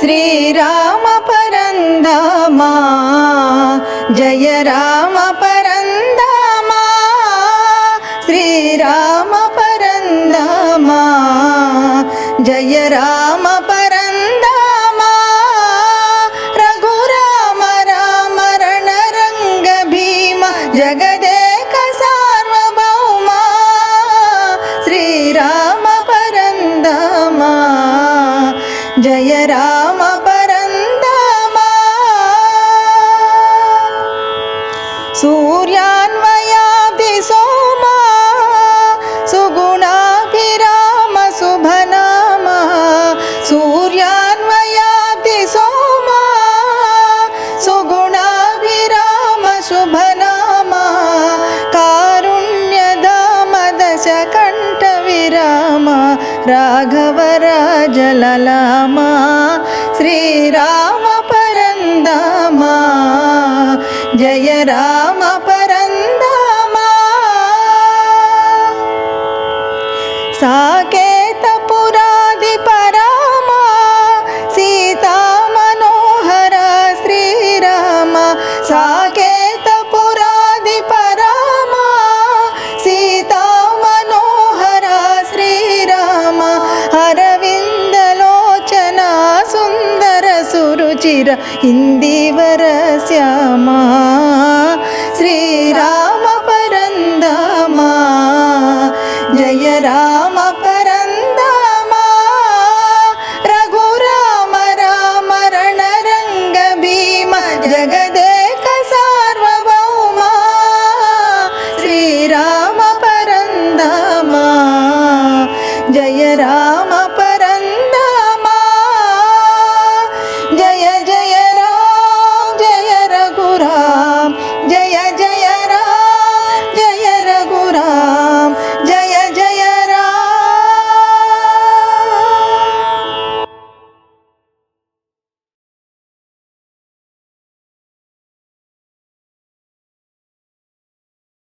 श्रीराम परन्दामा जय राम परन्दामा श्रीराम परन्दामा जय राम परन्दामा रघुराम राम रणरंग भीम जगदेक सार्वभौमा श्रीराम परन्दामा जय राम परन्दामा सूर्यान्वयाब्धि सोमा सुगुणाभिराम शुभनामा सूर्यान्वयाब्धि सोमा सुगुणाभिराम शुभनामा कारुण्यधाम दशकण्ठ विराम राघवराजललामा श्रीराम परन्दामा जय राम परन्दामा साकेतपुराधिपरामा सीता मनोहर श्रीराम साकेतपुराधिपरामा सीता मनोहर श्रीराम अरविन्दलोचना सुन्दर सुरुचिर इंदिवर श्यामा श्रीराम परन्दामा